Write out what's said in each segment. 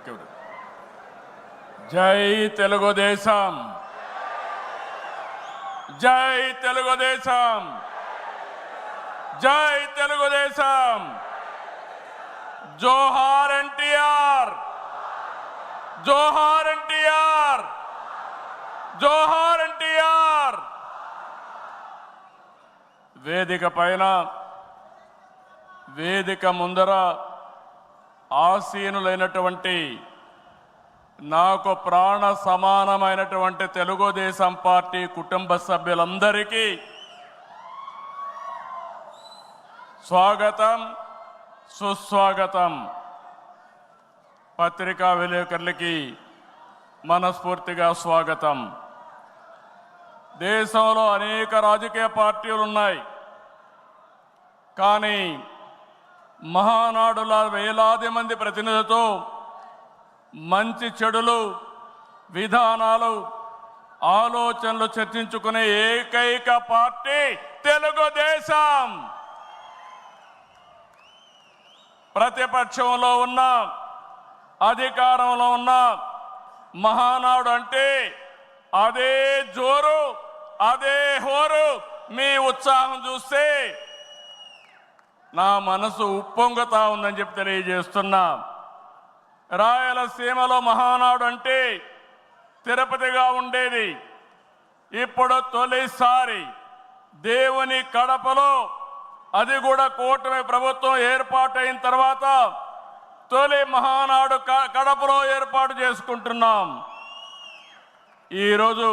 Thank you. జై తెలుగుదేశం, జై తెలుగుదేశం, జై తెలుగుదేశం. జోహార్ ఎన్టీఆర్, జోహార్ ఎన్టీఆర్, జోహార్ ఎన్టీఆర్. వేదిక పైన, వేదిక ముందర ఆసీనులైనటువంటి నాకు ప్రాణ సమానమైనటువంటి తెలుగుదేశం పార్టీ కుటుంబ సభ్యులందరికీ స్వాగతం, సుస్వాగతం. పత్రికా విలేకరులకి మనస్ఫూర్తిగా స్వాగతం. దేశంలో అనేక రాజకీయ పార్టీలు ఉన్నాయి, కానీ మహానాడుల వేలాది మంది ప్రతినిధులతో మంచి చెడులు, విధానాలు, ఆలోచనలు చర్చించుకునే ఏకైక పార్టీ తెలుగుదేశం. ప్రతిపక్షంలో ఉన్న, అధికారంలో ఉన్న మహానాడు అంటే అదే జోరు, అదే హోరు. మీ ఉత్సాహం చూస్తే నా మనసు ఉప్పొంగుతా ఉందని చెప్పి తెలియజేస్తున్నా. రాయలసీమలో మహానాడు అంటే తిరుపతిగా ఉండేది. ఇప్పుడు తొలిసారి దేవుని కడపలో, అది కూడా కూటమి ప్రభుత్వం ఏర్పాటైన తర్వాత తొలి మహానాడు కడపలో ఏర్పాటు చేసుకుంటున్నాం. ఈరోజు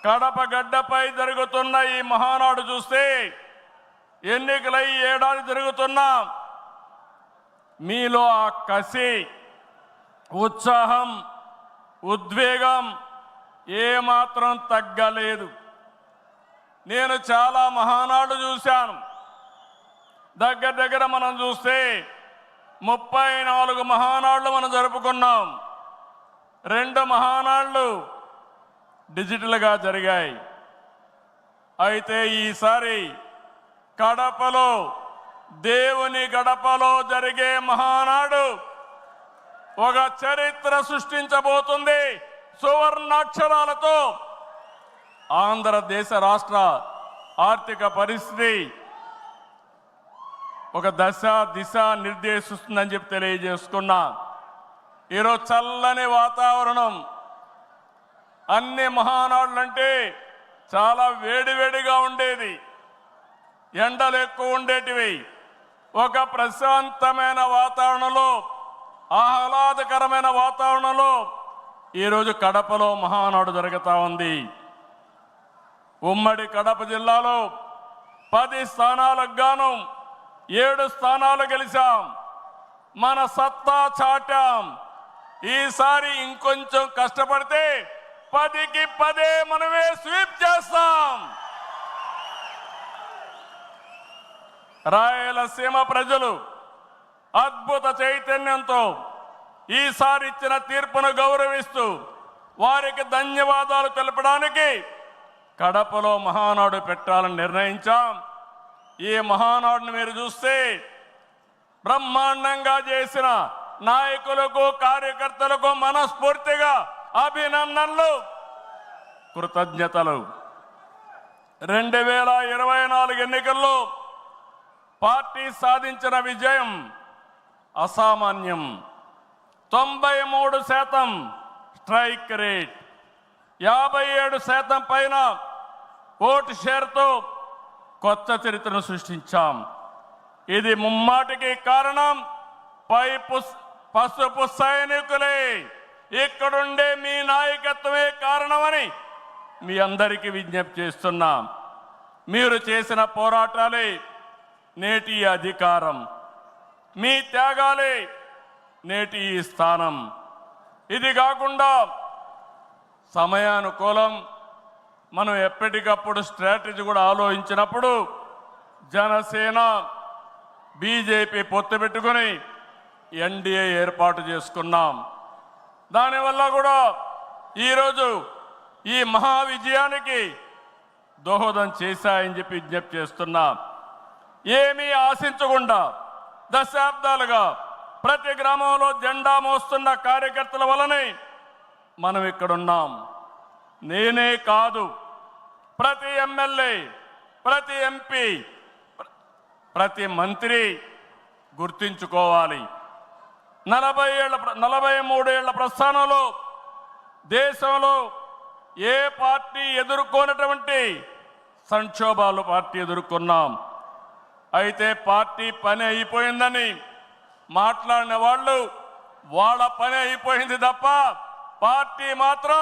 కడప గడ్డపై జరుగుతున్న ఈ మహానాడు చూస్తే ఎన్నికలై ఏడాది జరుగుతున్నా మీలో ఆ కసి, ఉత్సాహం, ఉద్వేగం ఏమాత్రం తగ్గలేదు. నేను చాలా మహానాడు చూశాను. దగ్గర మనం చూస్తే 34 మహానాడులు మనం జరుపుకున్నాం. 2 మహానాడులు డిజిటల్గా జరిగాయి. అయితే ఈసారి కడపలో, దేవుని గడపలో జరిగే మహానాడు ఒక చరిత్ర సృష్టించబోతుంది. సువర్ణాక్షరాలతో ఆంధ్రదేశ రాష్ట్ర ఆర్థిక పరిస్థితి ఒక దశ దిశ నిర్దేశిస్తుందని చెప్పి తెలియజేసుకున్నా. ఈరోజు చల్లని వాతావరణం. అన్ని మహానాడులంటే చాలా వేడివేడిగా ఉండేది, ఎండలు ఎక్కువ ఉండేటివి. ఒక ప్రశాంతమైన వాతావరణంలో, ఆహ్లాదకరమైన వాతావరణంలో ఈరోజు కడపలో మహానాడు జరుగుతూ ఉంది. ఉమ్మడి కడప జిల్లాలో 10 స్థానాలకు గాను 7 స్థానాలు గెలిచాం. మన సత్తా చాటాం. ఈసారి ఇంకొంచెం కష్టపడితే 10కి 10 మనమే స్వీప్ చేస్తాం. రాయలసీమ ప్రజలు అద్భుత చైతన్యంతో ఈసారి ఇచ్చిన తీర్పును గౌరవిస్తూ వారికి ధన్యవాదాలు తెలపడానికి కడపలో మహానాడు పెట్టాలని నిర్ణయించాం. ఈ మహానాడుని మీరు చూస్తే బ్రహ్మాండంగా చేసిన నాయకులకు, కార్యకర్తలకు మనస్ఫూర్తిగా అభినందనలు, కృతజ్ఞతలు. 2024 ఎన్నికల్లో పార్టీ సాధించిన విజయం అసామాన్యం. 93% స్ట్రైక్ రేట్, 57% పైన ఓటు షేర్తో కొత్త చరిత్రను సృష్టించాం. ఇది ముమ్మాటికి కారణం పసుపు సైనికులే. ఇక్కడుండే మీ నాయకత్వమే కారణమని మీ అందరికీ విజ్ఞప్తి చేస్తున్నాం. మీరు చేసిన పోరాటాలే నేటి అధికారం, మీ త్యాగాలే నేటి ఈ స్థానం. ఇది కాకుండా సమయానుకూలం మనం ఎప్పటికప్పుడు స్ట్రాటజీ కూడా ఆలోచించినప్పుడు జనసేన, బీజేపీ పొత్తు పెట్టుకొని ఎన్డీఏ ఏర్పాటు చేసుకున్నాం. దానివల్ల కూడా ఈరోజు ఈ మహా విజయానికి దోహదం చేశాయని చెప్పి విజ్ఞప్తి చేస్తున్నా. ఏమీ ఆశించకుండా దశాబ్దాలుగా ప్రతి గ్రామంలో జెండా మోస్తున్న కార్యకర్తల వలనే మనం ఇక్కడున్నాం. నేనే కాదు, ప్రతి ఎమ్మెల్యే, ప్రతి ఎంపీ, ప్రతి మంత్రి గుర్తించుకోవాలి. 43 ఏళ్ల ప్రస్థానంలో దేశంలో ఏ పార్టీ ఎదుర్కొన్నటువంటి సంక్షోభాలు పార్టీ ఎదుర్కొన్నాం. అయితే పార్టీ పని అయిపోయిందని మాట్లాడిన వాళ్ళు వాళ్ళ పని అయిపోయింది తప్ప పార్టీ మాత్రం